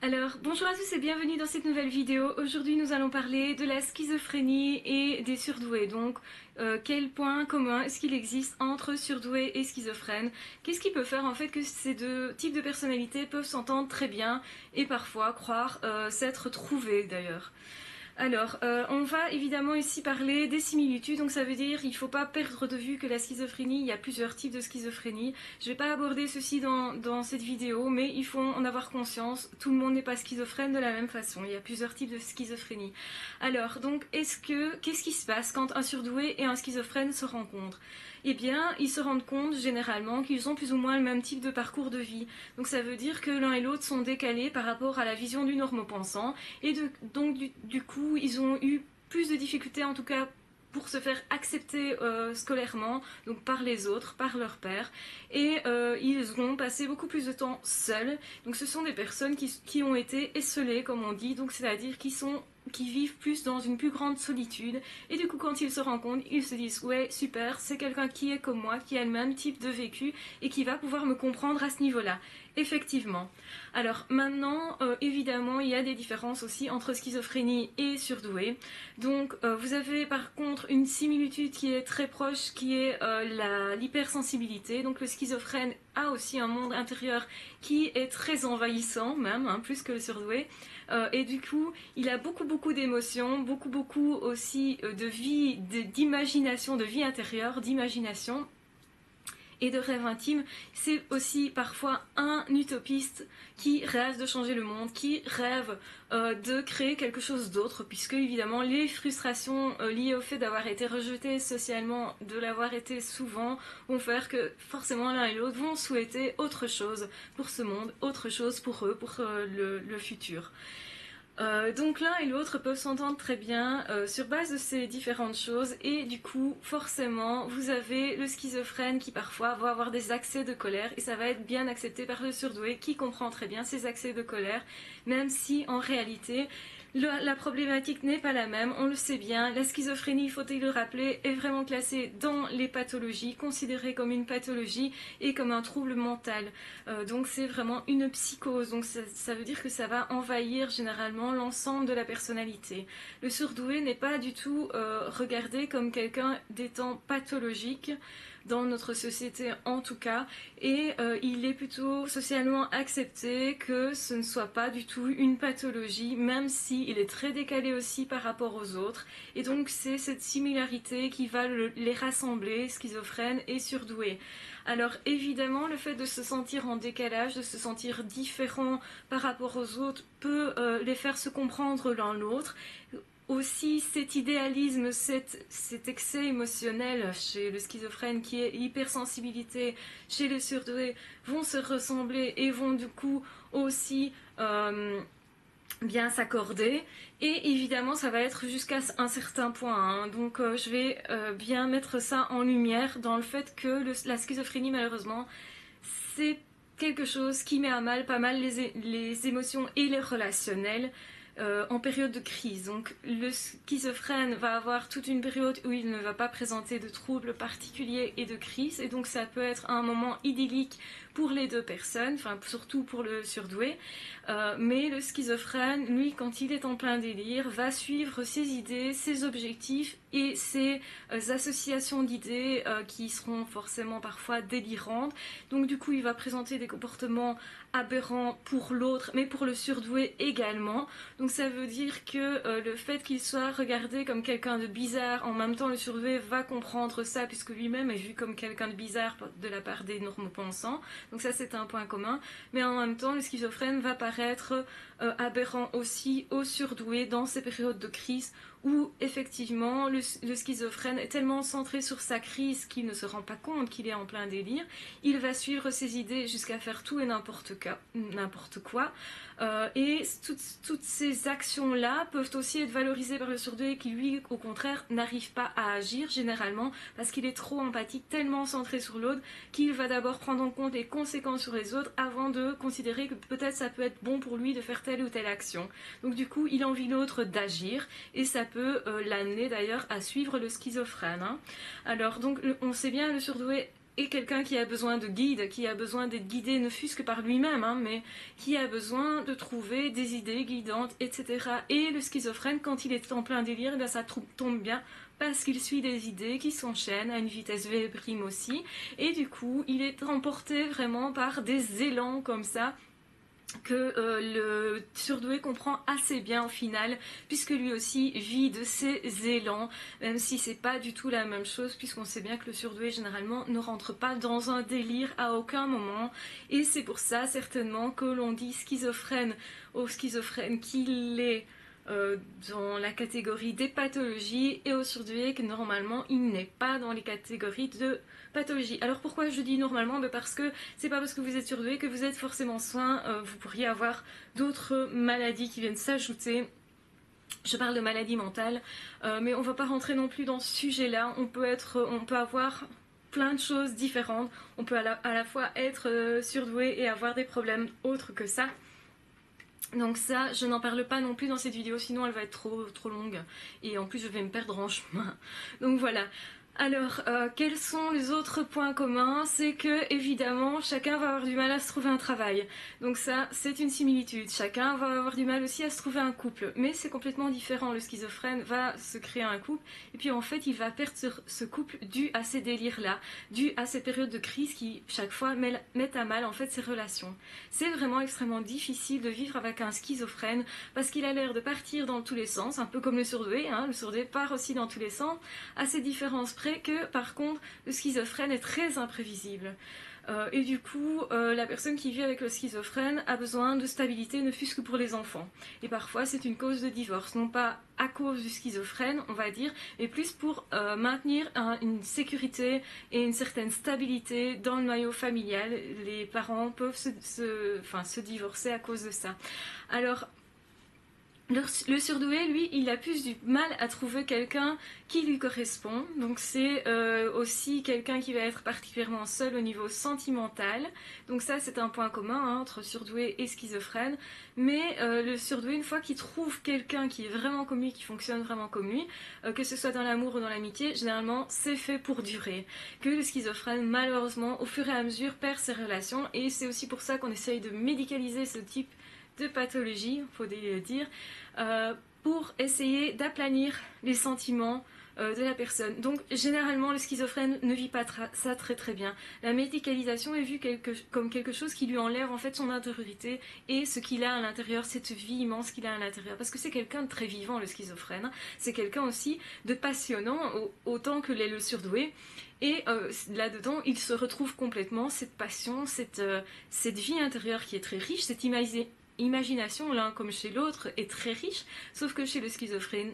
Alors, bonjour à tous et bienvenue dans cette nouvelle vidéo. Aujourd'hui, nous allons parler de la schizophrénie et des surdoués. Donc, quel point commun est-ce qu'il existe entre surdoués et schizophrènes? Qu'est-ce qui peut faire en fait que ces deux types de personnalités peuvent s'entendre très bien et parfois croire s'être trouvés d'ailleurs? Alors, on va évidemment ici parler des similitudes, donc ça veut dire qu'il ne faut pas perdre de vue que la schizophrénie, il y a plusieurs types de schizophrénie. Je ne vais pas aborder ceci dans cette vidéo, mais il faut en avoir conscience, tout le monde n'est pas schizophrène de la même façon, il y a plusieurs types de schizophrénie. Alors, donc, qu'est-ce qui se passe quand un surdoué et un schizophrène se rencontrent? Eh bien, ils se rendent compte généralement qu'ils ont plus ou moins le même type de parcours de vie. Donc ça veut dire que l'un et l'autre sont décalés par rapport à la vision du normopensant et donc du coup ils ont eu plus de difficultés en tout cas pour se faire accepter scolairement, donc par les autres, par leur père, et ils ont passé beaucoup plus de temps seuls. Donc ce sont des personnes qui ont été esseulées, comme on dit, donc c'est-à-dire qui vivent plus dans une plus grande solitude, et du coup quand ils se rencontrent, ils se disent ouais super, c'est quelqu'un qui est comme moi, qui a le même type de vécu et qui va pouvoir me comprendre à ce niveau-là. Effectivement. Alors maintenant, évidemment, il y a des différences aussi entre schizophrénie et surdoué. Donc vous avez par contre une similitude qui est très proche, qui est l'hypersensibilité. Donc le schizophrène a aussi un monde intérieur qui est très envahissant même, hein, plus que le surdoué. Et du coup, il a beaucoup d'émotions, beaucoup aussi de vie, d'imagination, de vie intérieure, d'imagination et de rêve intime. C'est aussi parfois un utopiste qui rêve de changer le monde, qui rêve de créer quelque chose d'autre, puisque évidemment les frustrations liées au fait d'avoir été rejeté socialement, de l'avoir été souvent, vont faire que forcément l'un et l'autre vont souhaiter autre chose pour ce monde, autre chose pour eux, pour le futur. Donc l'un et l'autre peuvent s'entendre très bien sur base de ces différentes choses, et du coup forcément vous avez le schizophrène qui parfois va avoir des accès de colère, et ça va être bien accepté par le surdoué qui comprend très bien ces accès de colère, même si en réalité la problématique n'est pas la même. On le sait bien, la schizophrénie, faut-il le rappeler, est vraiment classée dans les pathologies, considérée comme une pathologie et comme un trouble mental. Donc c'est vraiment une psychose, donc ça veut dire que ça va envahir généralement l'ensemble de la personnalité. Le surdoué n'est pas du tout regardé comme quelqu'un d'étant pathologique, dans notre société en tout cas, et il est plutôt socialement accepté que ce ne soit pas du tout une pathologie, même si il est très décalé aussi par rapport aux autres, et donc c'est cette similarité qui va les rassembler, schizophrènes et surdoués. Alors évidemment, le fait de se sentir en décalage, de se sentir différent par rapport aux autres, peut les faire se comprendre l'un l'autre. Aussi cet idéalisme, cet excès émotionnel chez le schizophrène qui est hypersensibilité chez le surdoué vont se ressembler et vont du coup aussi bien s'accorder, et évidemment ça va être jusqu'à un certain point, hein. Donc je vais bien mettre ça en lumière dans le fait que la schizophrénie malheureusement c'est quelque chose qui met à mal pas mal les émotions et les relationnels en période de crise. Donc le schizophrène va avoir toute une période où il ne va pas présenter de troubles particuliers et de crise, et donc ça peut être un moment idyllique pour les deux personnes, enfin surtout pour le surdoué, mais le schizophrène, lui, quand il est en plein délire, va suivre ses idées, ses objectifs et ses associations d'idées qui seront forcément parfois délirantes. Donc du coup il va présenter des comportements aberrants pour l'autre, mais pour le surdoué également. Donc ça veut dire que le fait qu'il soit regardé comme quelqu'un de bizarre, en même temps le surdoué va comprendre ça puisque lui-même est vu comme quelqu'un de bizarre de la part des normopensants. Donc ça c'est un point commun, mais en même temps le schizophrène va paraître aberrant aussi au surdoué dans ces périodes de crise où effectivement le schizophrène est tellement centré sur sa crise qu'il ne se rend pas compte qu'il est en plein délire. Il va suivre ses idées jusqu'à faire tout et n'importe quoi. Et toutes ces actions-là peuvent aussi être valorisées par le surdoué qui lui, au contraire, n'arrive pas à agir généralement parce qu'il est trop empathique, tellement centré sur l'autre qu'il va d'abord prendre en compte les conséquences sur les autres avant de considérer que peut-être ça peut être bon pour lui de faire telle ou telle action. Donc du coup, il envie l'autre d'agir, et ça peut l'amener d'ailleurs à suivre le schizophrène, hein. Alors donc on sait bien, le surdoué est quelqu'un qui a besoin de guide, qui a besoin d'être guidé ne fût-ce que par lui-même, hein, mais qui a besoin de trouver des idées guidantes, etc. Et le schizophrène, quand il est en plein délire, eh bien ça tombe bien parce qu'il suit des idées qui s'enchaînent à une vitesse V' aussi, et du coup il est emporté vraiment par des élans comme ça que le surdoué comprend assez bien au final, puisque lui aussi vit de ses élans, même si c'est pas du tout la même chose, puisqu'on sait bien que le surdoué généralement ne rentre pas dans un délire à aucun moment, et c'est pour ça certainement que l'on dit schizophrène au schizophrène qu'il est dans la catégorie des pathologies, et au surdoué que normalement il n'est pas dans les catégories de pathologie. Alors pourquoi je dis normalement? Parce que c'est pas parce que vous êtes surdoué que vous êtes forcément sain, vous pourriez avoir d'autres maladies qui viennent s'ajouter. Je parle de maladies mentales, mais on va pas rentrer non plus dans ce sujet-là. On peut avoir plein de choses différentes. On peut à la fois être surdoué et avoir des problèmes autres que ça. Donc ça, je n'en parle pas non plus dans cette vidéo, sinon elle va être trop longue. Et en plus, je vais me perdre en chemin. Donc voilà. Alors, quels sont les autres points communs? C'est que, évidemment, chacun va avoir du mal à se trouver un travail. Donc ça, c'est une similitude. Chacun va avoir du mal aussi à se trouver un couple. Mais c'est complètement différent. Le schizophrène va se créer un couple, et puis en fait, il va perdre ce couple dû à ces délires-là, dû à ces périodes de crise qui, chaque fois, mettent à mal, en fait, ses relations. C'est vraiment extrêmement difficile de vivre avec un schizophrène, parce qu'il a l'air de partir dans tous les sens, un peu comme le surdoué, hein. Le surdoué part aussi dans tous les sens, à ces différences près que par contre le schizophrène est très imprévisible. Et du coup, la personne qui vit avec le schizophrène a besoin de stabilité, ne fût-ce que pour les enfants. Et parfois, c'est une cause de divorce, non pas à cause du schizophrène, on va dire, mais plus pour maintenir une sécurité et une certaine stabilité dans le noyau familial. Les parents peuvent se divorcer à cause de ça. Alors, le surdoué, lui, il a plus du mal à trouver quelqu'un qui lui correspond. Donc c'est aussi quelqu'un qui va être particulièrement seul au niveau sentimental. Donc ça, c'est un point commun, hein, entre surdoué et schizophrène. Mais le surdoué, une fois qu'il trouve quelqu'un qui est vraiment comme lui, qui fonctionne vraiment comme lui, que ce soit dans l'amour ou dans l'amitié, généralement, c'est fait pour durer. Que le schizophrène, malheureusement, au fur et à mesure, perd ses relations. Et c'est aussi pour ça qu'on essaye de médicaliser ce type de pathologie, faut le dire, pour essayer d'aplanir les sentiments de la personne. Donc généralement le schizophrène ne vit pas ça très bien. La médicalisation est vue comme quelque chose qui lui enlève en fait son intériorité et ce qu'il a à l'intérieur, cette vie immense qu'il a à l'intérieur. Parce que c'est quelqu'un de très vivant, le schizophrène. C'est quelqu'un aussi de passionnant, autant que l'est le surdoué. Et là-dedans, il se retrouve complètement cette passion, cette vie intérieure qui est très riche, cette imagination, l'un comme chez l'autre, est très riche, sauf que chez le schizophrène,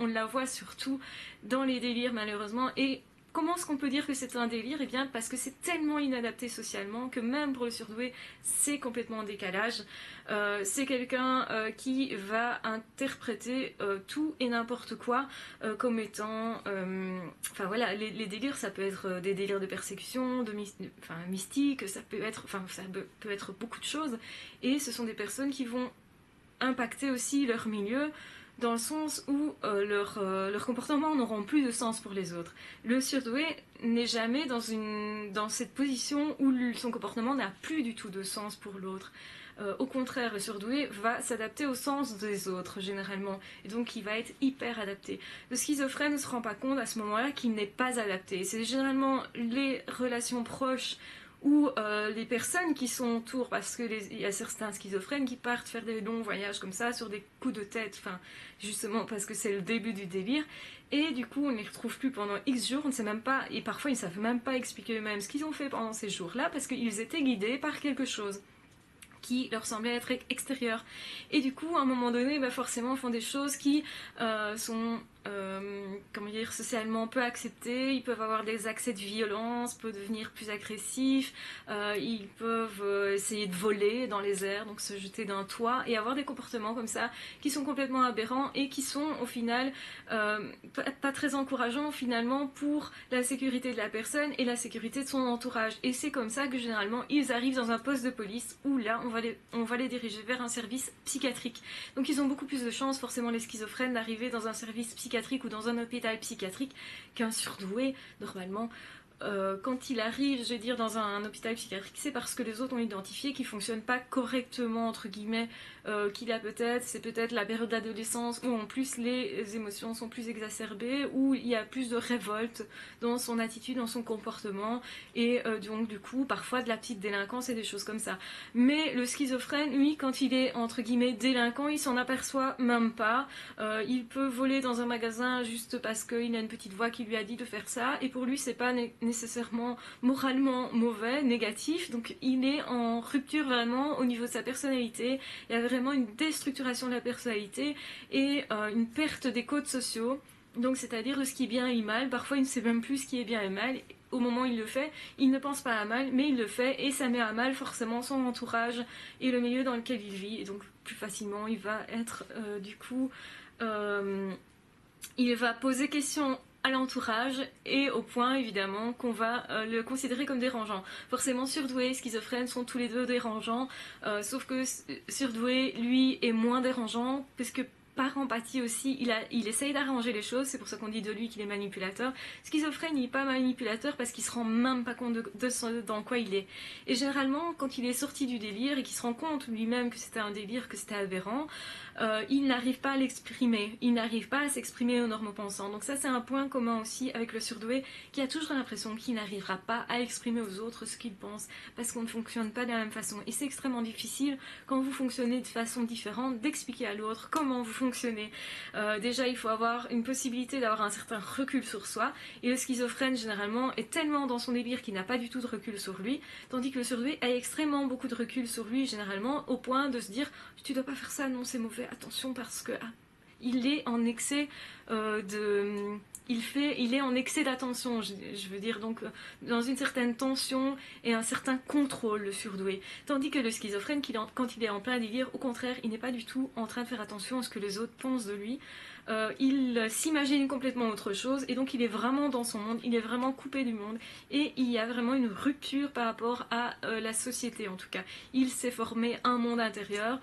on la voit surtout dans les délires malheureusement. Et comment est-ce qu'on peut dire que c'est un délire? Eh bien parce que c'est tellement inadapté socialement que même pour le surdoué, c'est complètement en décalage. C'est quelqu'un qui va interpréter tout et n'importe quoi comme étant... Enfin voilà, les délires, ça peut être des délires de persécution, mystique, ça peut être beaucoup de choses. Et ce sont des personnes qui vont impacter aussi leur milieu, dans le sens où leurs comportements n'auront plus de sens pour les autres. Le surdoué n'est jamais dans cette position où son comportement n'a plus du tout de sens pour l'autre. Au contraire, le surdoué va s'adapter au sens des autres, généralement. Et donc, il va être hyper adapté. Le schizophrène ne se rend pas compte à ce moment-là qu'il n'est pas adapté. C'est généralement les relations proches ou les personnes qui sont autour, parce qu'il y a certains schizophrènes qui partent faire des longs voyages comme ça, sur des coups de tête, justement parce que c'est le début du délire, et du coup on ne les retrouve plus pendant X jours, on ne sait même pas, et parfois ils ne savent même pas expliquer eux-mêmes ce qu'ils ont fait pendant ces jours-là, parce qu'ils étaient guidés par quelque chose qui leur semblait être extérieur. Et du coup, à un moment donné, forcément, font des choses qui sont socialement peu acceptées. Ils peuvent avoir des accès de violence, peuvent devenir plus agressifs, ils peuvent essayer de voler dans les airs, donc se jeter d'un toit, et avoir des comportements comme ça qui sont complètement aberrants et qui sont au final pas très encourageants finalement pour la sécurité de la personne et la sécurité de son entourage. Et c'est comme ça que généralement ils arrivent dans un poste de police où là on va les diriger vers un service psychiatrique. Donc ils ont beaucoup plus de chances, forcément les schizophrènes, d'arriver dans un service psychiatrique ou dans un hôpital psychiatrique qu'un surdoué normalement quand il arrive, je veux dire, dans un hôpital psychiatrique, c'est parce que les autres ont identifié qu'il ne fonctionne pas correctement, entre guillemets, qu'il a peut-être, c'est peut-être la période d'adolescence où en plus les émotions sont plus exacerbées, où il y a plus de révolte dans son attitude, dans son comportement, et donc du coup, parfois de la petite délinquance et des choses comme ça. Mais le schizophrène, lui, quand il est, entre guillemets, délinquant, il s'en aperçoit même pas. Il peut voler dans un magasin juste parce qu'il a une petite voix qui lui a dit de faire ça, et pour lui, c'est pas nécessairement moralement mauvais, négatif, donc il est en rupture vraiment au niveau de sa personnalité. Il y a vraiment une déstructuration de la personnalité et une perte des codes sociaux, donc c'est-à-dire de ce qui est bien et mal. Parfois il ne sait même plus ce qui est bien et mal. Au moment où il le fait, il ne pense pas à mal, mais il le fait et ça met à mal forcément son entourage et le milieu dans lequel il vit, et donc plus facilement il va être du coup il va poser question à l'entourage et au point évidemment qu'on va le considérer comme dérangeant. Forcément surdoué et schizophrène sont tous les deux dérangeants, sauf que surdoué lui est moins dérangeant parce que par empathie aussi, il essaye d'arranger les choses, c'est pour ça qu'on dit de lui qu'il est manipulateur. Schizophrène, il n'est pas manipulateur parce qu'il se rend même pas compte dans quoi il est. Et généralement, quand il est sorti du délire et qu'il se rend compte lui-même que c'était un délire, que c'était aberrant, il n'arrive pas à l'exprimer, il n'arrive pas à s'exprimer aux normes pensants. Donc ça c'est un point commun aussi avec le surdoué, qui a toujours l'impression qu'il n'arrivera pas à exprimer aux autres ce qu'il pense, parce qu'on ne fonctionne pas de la même façon. Et c'est extrêmement difficile, quand vous fonctionnez de façon différente, d'expliquer à l'autre comment vous fonctionnez. Déjà il faut avoir une possibilité d'avoir un certain recul sur soi, et le schizophrène généralement est tellement dans son délire qu'il n'a pas du tout de recul sur lui, tandis que le surdoué a extrêmement beaucoup de recul sur lui généralement, au point de se dire tu dois pas faire ça, non c'est mauvais, attention parce que il est en excès il est en excès d'attention, je veux dire, donc dans une certaine tension et un certain contrôle, le surdoué. Tandis que le schizophrène, quand il est en plein délire, au contraire, il n'est pas du tout en train de faire attention à ce que les autres pensent de lui. Il s'imagine complètement autre chose, et donc il est vraiment dans son monde, il est vraiment coupé du monde, et il y a vraiment une rupture par rapport à la société en tout cas. Il s'est formé un monde intérieur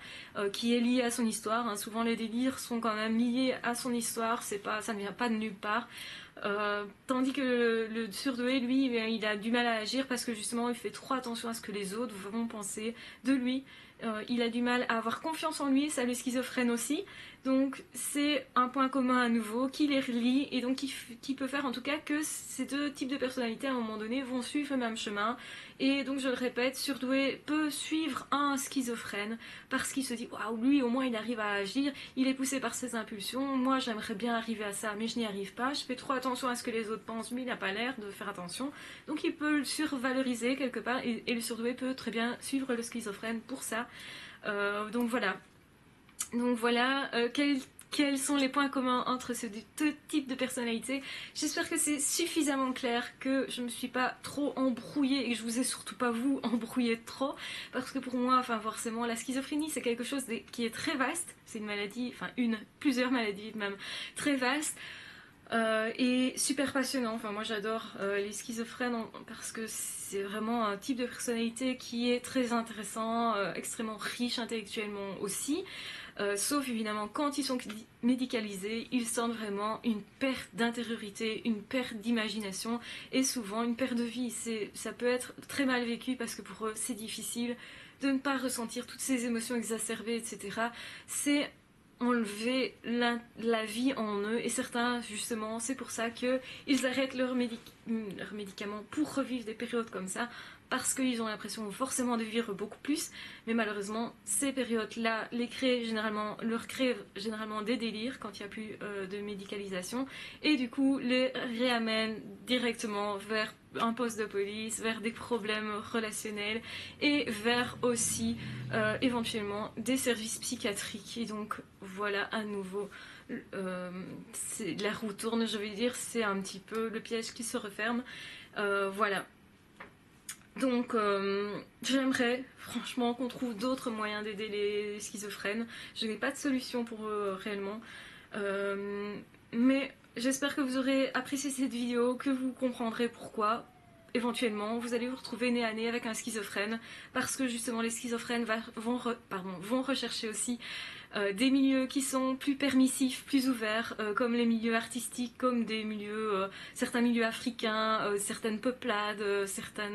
qui est lié à son histoire, hein. Souvent les délires sont quand même liés à son histoire, ça ne vient pas de nulle part. Tandis que le surdoué, lui, il a du mal à agir parce que justement il fait trop attention à ce que les autres vont penser de lui. Il a du mal à avoir confiance en lui, ça le schizophrène aussi. Donc c'est un point commun à nouveau qui les relie, et donc qui peut faire en tout cas que ces deux types de personnalités à un moment donné vont suivre le même chemin. Et donc je le répète, surdoué peut suivre un schizophrène parce qu'il se dit waouh, lui au moins il arrive à agir, il est poussé par ses impulsions, moi j'aimerais bien arriver à ça mais je n'y arrive pas, je fais trop attention à ce que les autres pensent, lui il n'a pas l'air de faire attention, donc il peut le survaloriser quelque part, et le surdoué peut très bien suivre le schizophrène pour ça. Donc voilà, quels sont les points communs entre ces deux types de personnalités. J'espère que c'est suffisamment clair, que je ne me suis pas trop embrouillée et que je vous ai surtout pas vous embrouillé trop, parce que pour moi, enfin forcément, la schizophrénie c'est quelque chose qui est très vaste, c'est une maladie, enfin plusieurs maladies même, très vaste. Et super passionnant, enfin moi j'adore les schizophrènes parce que c'est vraiment un type de personnalité qui est très intéressant, extrêmement riche intellectuellement aussi, sauf évidemment quand ils sont médicalisés, ils sentent vraiment une perte d'intériorité, une perte d'imagination et souvent une perte de vie. Ça peut être très mal vécu parce que pour eux c'est difficile de ne pas ressentir toutes ces émotions exacerbées, etc. C'est enlever la vie en eux, et certains justement c'est pour ça qu'ils arrêtent leurs médicaments pour revivre des périodes comme ça, parce qu'ils ont l'impression forcément de vivre beaucoup plus, mais malheureusement ces périodes-là leur créent généralement des délires quand il n'y a plus de médicalisation, et du coup les réamènent directement vers un poste de police, vers des problèmes relationnels et vers aussi éventuellement des services psychiatriques. Et donc voilà, à nouveau la roue tourne, je vais dire, c'est un petit peu le piège qui se referme. Voilà. Donc j'aimerais franchement qu'on trouve d'autres moyens d'aider les schizophrènes. Je n'ai pas de solution pour eux réellement, mais j'espère que vous aurez apprécié cette vidéo, que vous comprendrez pourquoi éventuellement vous allez vous retrouver nez à nez avec un schizophrène, parce que justement les schizophrènes vont rechercher aussi des milieux qui sont plus permissifs, plus ouverts, comme les milieux artistiques, comme des milieux, certains milieux africains, certaines peuplades, certains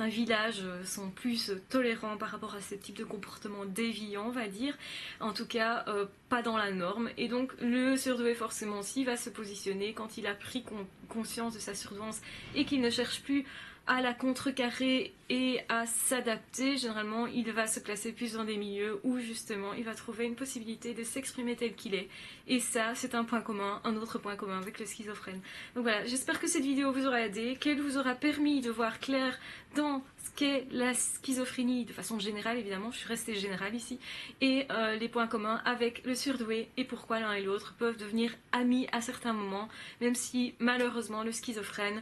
villages sont plus tolérants par rapport à ce type de comportement déviant, on va dire. En tout cas, pas dans la norme. Et donc, le surdoué, forcément, s'il va se positionner quand il a pris conscience de sa surdouance et qu'il ne cherche plus à la contrecarrer et à s'adapter, généralement il va se placer plus dans des milieux où justement il va trouver une possibilité de s'exprimer tel qu'il est. Et ça, c'est un point commun, un autre point commun avec le schizophrène. Donc voilà, j'espère que cette vidéo vous aura aidé, qu'elle vous aura permis de voir clair dans ce qu'est la schizophrénie de façon générale, évidemment, je suis restée générale ici, et les points communs avec le surdoué et pourquoi l'un et l'autre peuvent devenir amis à certains moments, même si malheureusement le schizophrène,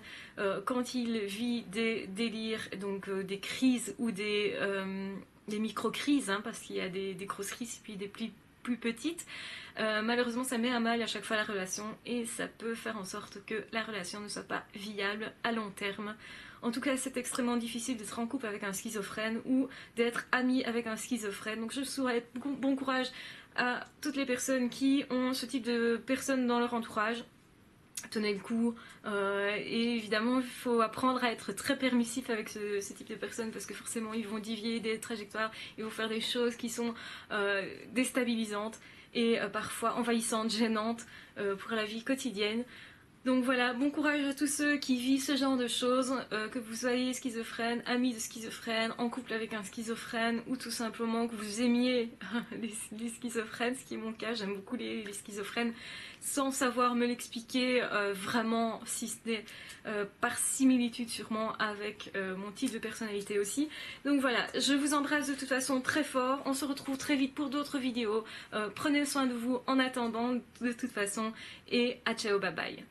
quand il vit des délires, donc des crises ou des micro-crises, hein, parce qu'il y a des grosses crises et puis des plus petites, malheureusement ça met à mal à chaque fois la relation et ça peut faire en sorte que la relation ne soit pas viable à long terme. En tout cas, c'est extrêmement difficile d'être en couple avec un schizophrène ou d'être ami avec un schizophrène. Donc je souhaite bon courage à toutes les personnes qui ont ce type de personnes dans leur entourage. Tenez le coup, et évidemment il faut apprendre à être très permissif avec ce type de personnes, parce que forcément ils vont dévier des trajectoires, ils vont faire des choses qui sont déstabilisantes et parfois envahissantes, gênantes pour la vie quotidienne. Donc voilà, bon courage à tous ceux qui vivent ce genre de choses, que vous soyez schizophrène, ami de schizophrène, en couple avec un schizophrène, ou tout simplement que vous aimiez les schizophrènes, ce qui est mon cas. J'aime beaucoup les schizophrènes sans savoir me l'expliquer vraiment, si ce n'est par similitude sûrement avec mon type de personnalité aussi. Donc voilà, je vous embrasse de toute façon très fort, on se retrouve très vite pour d'autres vidéos, prenez soin de vous en attendant de toute façon, et à ciao, bye bye.